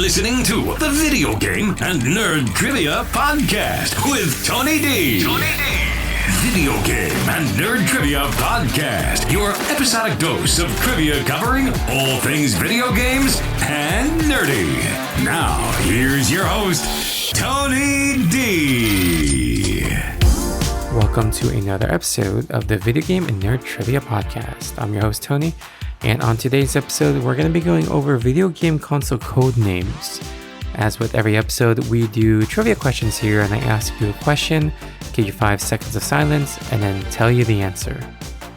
listening to the Video Game and Nerd Trivia Podcast with Tony D. Video Game and Nerd Trivia Podcast, your episodic dose of trivia covering all things video games and nerdy. Now, here's your host, Tony D. Welcome to another episode of the Video Game and Nerd Trivia Podcast. I'm your host, Tony, and on today's episode, we're going to be going over video game console code names. As with every episode, we do trivia questions here, and I ask you a question, give you 5 seconds of silence, and then tell you the answer.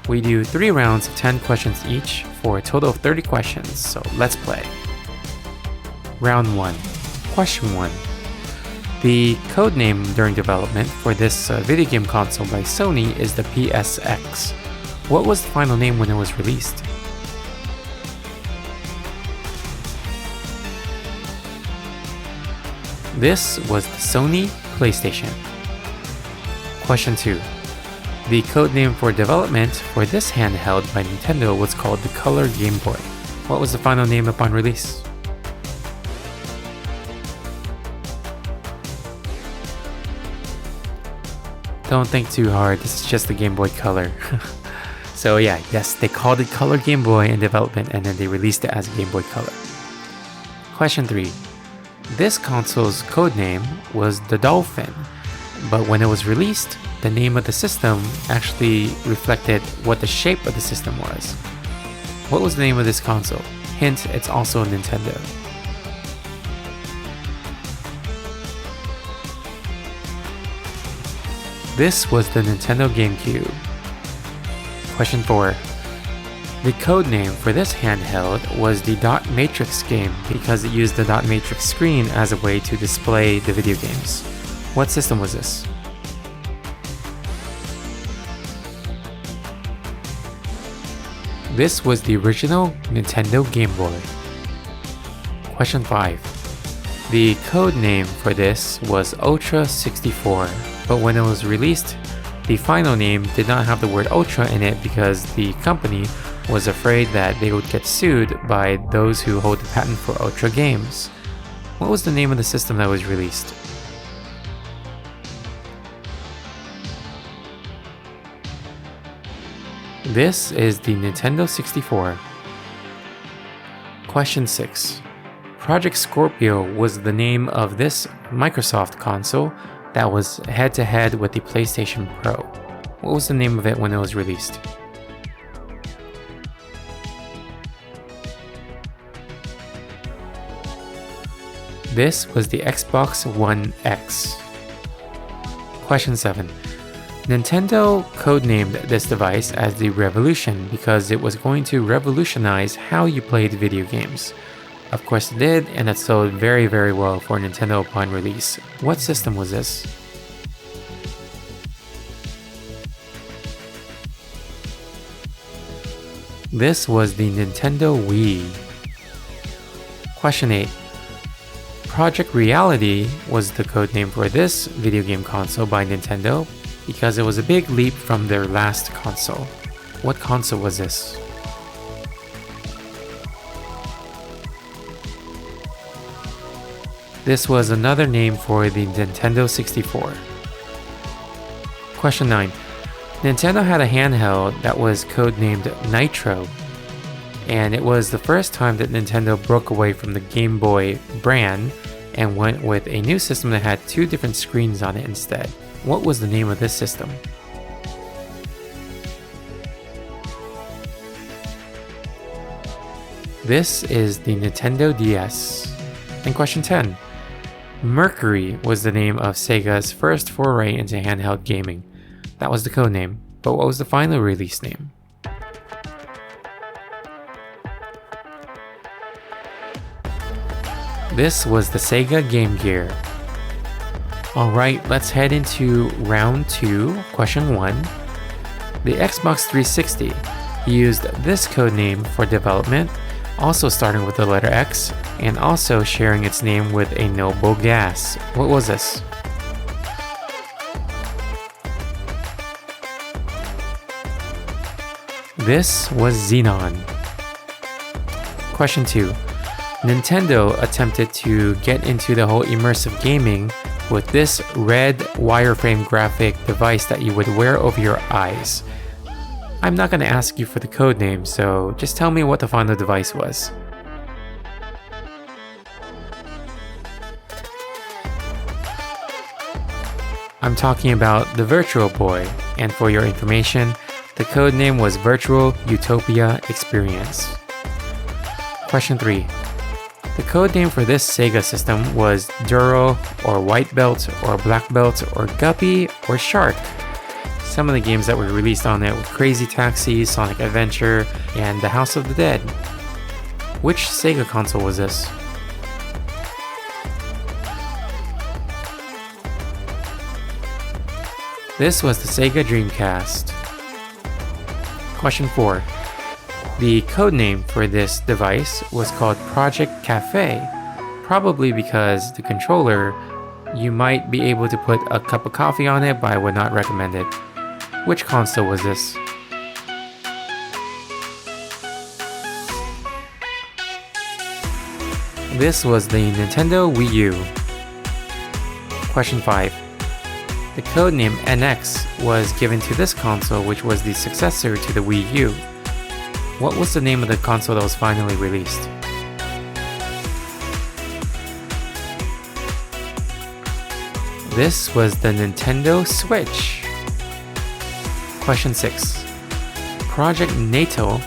We do 3 rounds of 10 questions each for a total of 30 questions, so let's play. Round 1. Question 1. The code name during development for this video game console by Sony is the PSX. What was the final name when it was released? This was the Sony PlayStation. Question 2. The code name for development for this handheld by Nintendo was called the Color Game Boy. What was the final name upon release? Don't think too hard, this is just the Game Boy Color. So yes, they called it Color Game Boy in development and then they released it as Game Boy Color. Question 3. This console's code name was the Dolphin, but when it was released, the name of the system actually reflected what the shape of the system was. What was the name of this console? Hint, it's also a Nintendo. This was the Nintendo GameCube. Question 4. The code name for this handheld was the Dot Matrix game because it used the Dot Matrix screen as a way to display the video games. What system was this? This was the original Nintendo Game Boy. Question 5. The code name for this was Ultra 64, but when it was released, the final name did not have the word Ultra in it because the company was afraid that they would get sued by those who hold the patent for Ultra games. What was the name of the system that was released? This is the Nintendo 64. Question 6. Project Scorpio was the name of this Microsoft console that was head-to-head with the PlayStation Pro. What was the name of it when it was released? This was the Xbox One X. Question 7. Nintendo codenamed this device as the Revolution because it was going to revolutionize how you played video games. Of course it did, and it sold very, very well for Nintendo upon release. What system was this? This was the Nintendo Wii. Question 8. Project Reality was the codename for this video game console by Nintendo because it was a big leap from their last console. What console was this? This was another name for the Nintendo 64. Question 9. Nintendo had a handheld that was codenamed Nitro, and it was the first time that Nintendo broke away from the Game Boy brand and went with a new system that had 2 different screens on it instead. What was the name of this system? This is the Nintendo DS. And question 10. Mercury was the name of Sega's first foray into handheld gaming. That was the codename, but what was the final release name? This was the Sega Game Gear. Alright, let's head into round 2, question 1. The Xbox 360 used this codename for development, also starting with the letter X, and also sharing its name with a noble gas. What was this? This was Xenon. Question 2. Nintendo attempted to get into the whole immersive gaming with this red wireframe graphic device that you would wear over your eyes. I'm not going to ask you for the code name, so just tell me what the final device was. I'm talking about the Virtual Boy, and for your information, the code name was Virtual Utopia Experience. Question 3. The code name for this Sega system was Duro, or White Belt, or Black Belt, or Guppy, or Shark. Some of the games that were released on it were Crazy Taxi, Sonic Adventure, and The House of the Dead. Which Sega console was this? This was the Sega Dreamcast. Question 4. The codename for this device was called Project Cafe, probably because the controller, you might be able to put a cup of coffee on it, but I would not recommend it. Which console was this? This was the Nintendo Wii U. Question 5. The codename NX was given to this console, which was the successor to the Wii U. What was the name of the console that was finally released? This was the Nintendo Switch. Question 6. Project NATO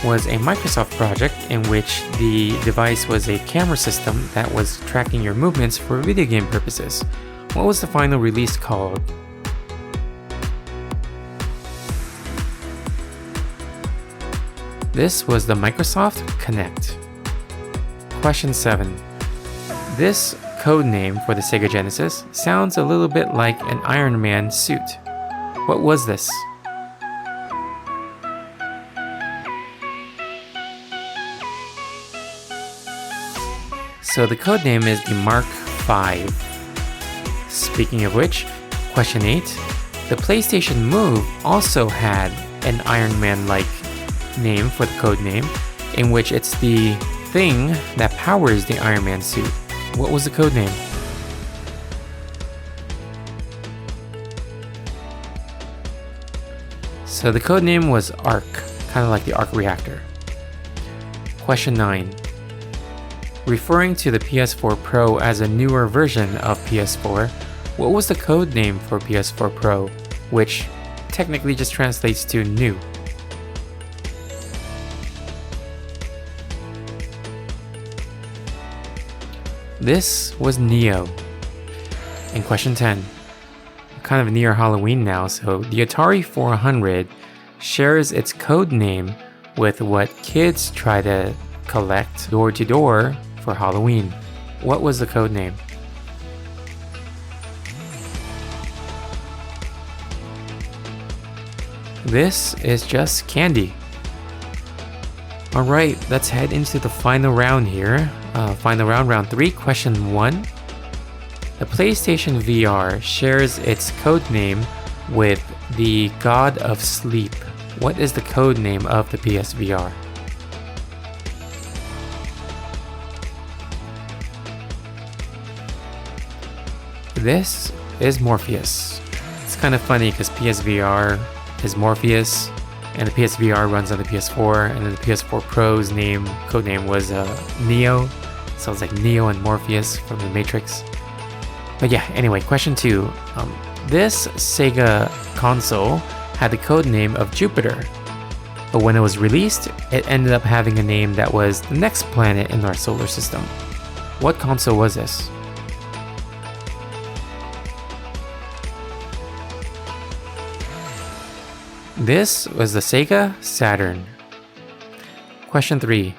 was a Microsoft project in which the device was a camera system that was tracking your movements for video game purposes. What was the final release called? This was the Microsoft Kinect. Question 7. This codename for the Sega Genesis sounds a little bit like an Iron Man suit. What was this? So the codename is the Mark V. Speaking of which, question 8. The PlayStation Move also had an Iron Man-like name for the codename, in which it's the thing that powers the Iron Man suit. What was the codename? So the codename was ARC, kind of like the arc reactor. Question 9. Referring to the PS4 Pro as a newer version of PS4, what was the code name for PS4 Pro, which technically just translates to new? This was Neo. And question 10. We're kind of near Halloween now, so the Atari 400 shares its code name with what kids try to collect door to door for Halloween. What was the code name? This is just candy. Alright, let's head into the final round here. Final round, round 3, question 1. The PlayStation VR shares its code name with the God of Sleep. What is the code name of the PSVR? This is Morpheus. It's kind of funny because PSVR is Morpheus, and the PSVR runs on the PS4, and then the PS4 Pro's codename was Neo. Sounds like Neo and Morpheus from the Matrix. But yeah, anyway, question 2. This Sega console had the codename of Jupiter, but when it was released, it ended up having a name that was the next planet in our solar system. What console was this? This was the Sega Saturn. Question 3.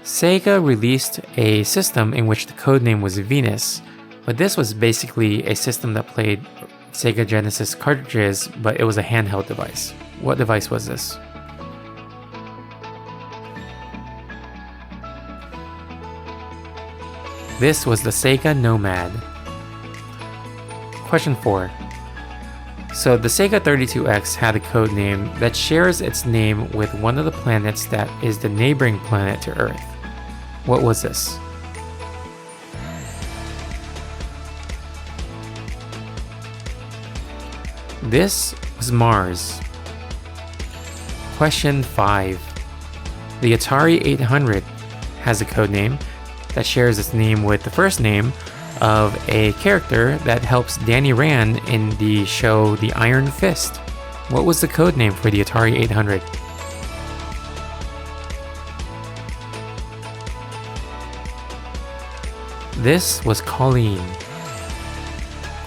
Sega released a system in which the codename was Venus, but this was basically a system that played Sega Genesis cartridges, but it was a handheld device. What device was this? This was the Sega Nomad. Question 4. So the Sega 32X had a code name that shares its name with one of the planets that is the neighboring planet to Earth. What was this? This was Mars. Question 5. The Atari 800 has a codename that shares its name with the first name of a character that helps Danny Rand in the show The Iron Fist. What was the codename for the Atari 800? This was Colleen.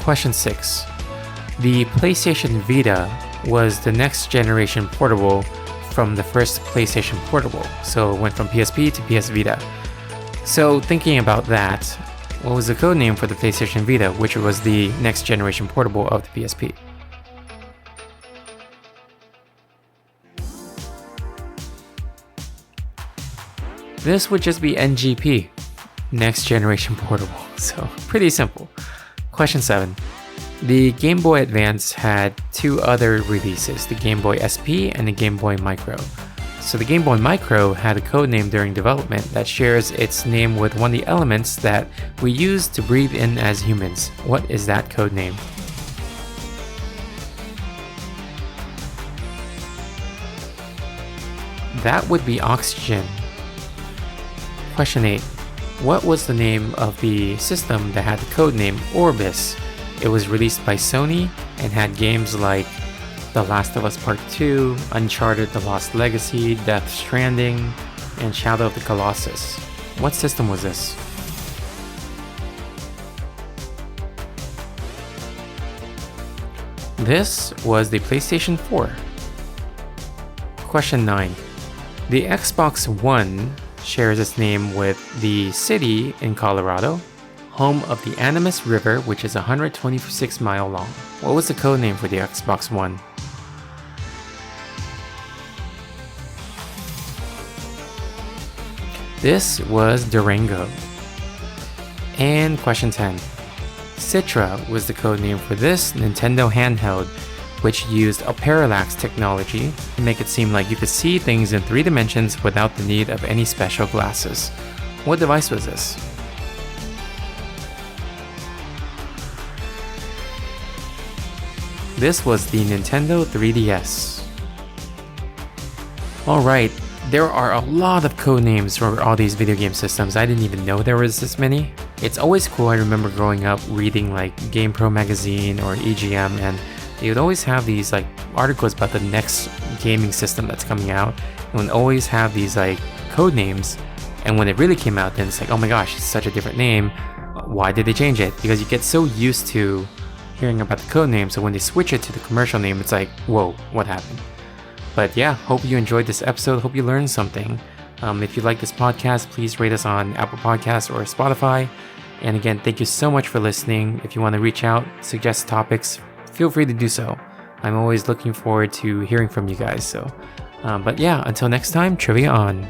Question 6. The PlayStation Vita was the next generation portable from the first PlayStation Portable, so it went from PSP to PS Vita. So thinking about that, what was the codename for the PlayStation Vita, which was the next generation portable of the PSP? This would just be NGP, next generation portable, so pretty simple. Question 7. The Game Boy Advance had two other releases, the Game Boy SP and the Game Boy Micro. So the Game Boy Micro had a codename during development that shares its name with one of the elements that we use to breathe in as humans. What is that codename? That would be oxygen. Question 8. What was the name of the system that had the codename Orbis? It was released by Sony and had games like The Last of Us Part 2, Uncharted The Lost Legacy, Death Stranding, and Shadow of the Colossus. What system was this? This was the PlayStation 4. Question 9. The Xbox One shares its name with the city in Colorado, home of the Animas River, which is 126 miles long. What was the codename for the Xbox One? This was Durango. And question 10. Citra was the codename for this Nintendo handheld, which used a parallax technology to make it seem like you could see things in 3 dimensions without the need of any special glasses. What device was this? This was the Nintendo 3DS. Alright, there are a lot of codenames for all these video game systems. I didn't even know there was this many. It's always cool. I remember growing up reading like GamePro magazine or EGM, and they would always have these like articles about the next gaming system that's coming out, and would always have these like code names. And when it really came out, then it's like, oh my gosh, it's such a different name. Why did they change it? Because you get so used to hearing about the code name, so when they switch it to the commercial name, it's like, whoa, what happened? But yeah, hope you enjoyed this episode. Hope you learned something. If you like this podcast, please rate us on Apple Podcasts or Spotify. And again, thank you so much for listening. If you want to reach out, suggest topics, feel free to do so. I'm always looking forward to hearing from you guys. But yeah, until next time, trivia on.